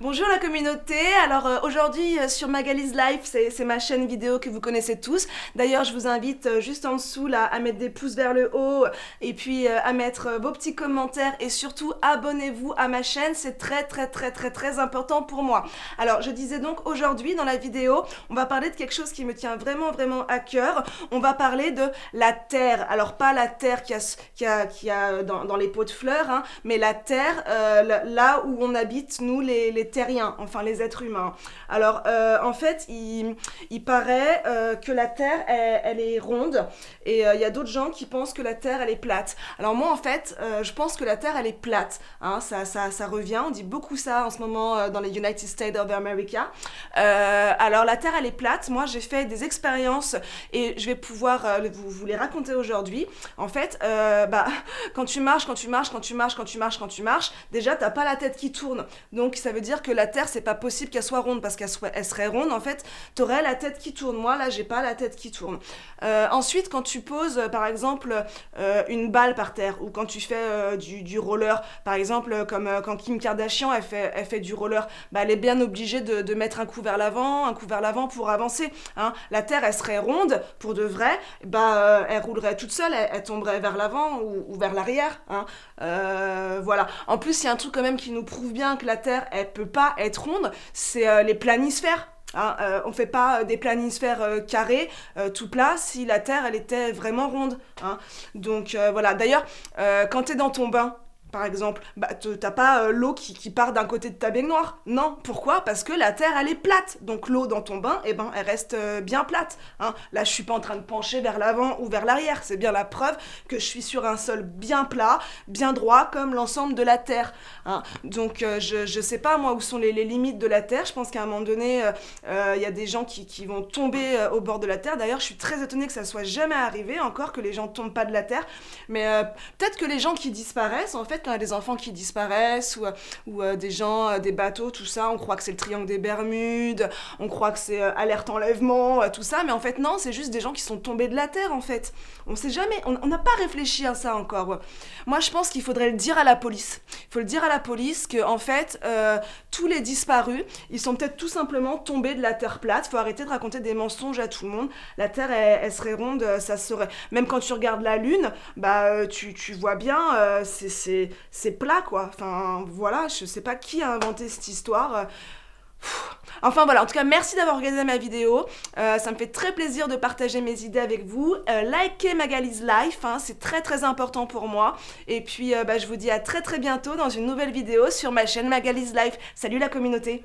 Bonjour la communauté, alors aujourd'hui sur Magali's Life, c'est ma chaîne vidéo que vous connaissez tous. D'ailleurs je vous invite juste en dessous là à mettre des pouces vers le haut et puis à mettre vos petits commentaires et surtout abonnez-vous à ma chaîne, c'est très important pour moi. Alors je disais donc aujourd'hui dans la vidéo, on va parler de quelque chose qui me tient vraiment à cœur. On va parler de la terre, alors pas la terre qu'il y a dans les pots de fleurs, hein, mais la terre là où on habite nous les terriens, enfin les êtres humains. Alors en fait il paraît que la terre elle est ronde et il y a d'autres gens qui pensent que la terre elle est plate. Alors moi en fait je pense que la terre elle est plate, hein, ça revient, on dit beaucoup ça en ce moment dans les United States of America. Alors la terre elle est plate, moi j'ai fait des expériences et je vais pouvoir vous les raconter aujourd'hui. En fait quand tu marches, déjà t'as pas la tête qui tourne, donc ça veut dire que la terre c'est pas possible qu'elle soit ronde, parce elle serait ronde en fait t'aurais la tête qui tourne. Moi là j'ai pas la tête qui tourne. Ensuite quand tu poses par exemple une balle par terre, ou quand tu fais du roller par exemple, comme quand Kim Kardashian elle fait du roller, elle est bien obligée de mettre un coup vers l'avant pour avancer, hein. La terre elle serait ronde pour de vrai, elle roulerait toute seule, elle tomberait vers l'avant ou vers l'arrière, hein. Voilà. En plus il y a un truc quand même qui nous prouve bien que la terre elle peut pas être ronde, c'est les planisphères. Hein, on fait pas des planisphères carrés tout plats si la terre elle était vraiment ronde, hein. Donc voilà. D'ailleurs quand t'es dans ton bain par exemple, t'as pas l'eau qui part d'un côté de ta baignoire. Non, pourquoi? Parce que la terre elle est plate, donc l'eau dans ton bain elle reste bien plate, hein. Là je suis pas en train de pencher vers l'avant ou vers l'arrière, c'est bien la preuve que je suis sur un sol bien plat, bien droit, comme l'ensemble de la terre, hein. Donc je sais pas moi où sont les limites de la terre. Je pense qu'à un moment donné y a des gens qui vont tomber au bord de la terre. D'ailleurs je suis très étonnée que ça soit jamais arrivé encore, que les gens tombent pas de la terre, mais peut-être que les gens qui disparaissent en fait, quand il y a des enfants qui disparaissent ou des gens, des bateaux, tout ça, on croit que c'est le triangle des Bermudes, on croit que c'est alerte enlèvement, tout ça, mais en fait non, c'est juste des gens qui sont tombés de la terre en fait. On sait jamais, on n'a pas réfléchi à ça encore. Moi je pense qu'il faudrait le dire à la police. Il faut le dire à la police que en fait tous les disparus, ils sont peut-être tout simplement tombés de la terre plate. Faut arrêter de raconter des mensonges à tout le monde. La terre elle serait ronde, ça serait. Même quand tu regardes la lune, tu vois bien, c'est plat quoi. Enfin voilà, je sais pas qui a inventé cette histoire. Enfin voilà, en tout cas merci d'avoir regardé ma vidéo, ça me fait très plaisir de partager mes idées avec vous. Likez Magali's Life, hein, c'est très important pour moi. Et puis je vous dis à très bientôt dans une nouvelle vidéo sur ma chaîne Magali's Life. Salut la communauté.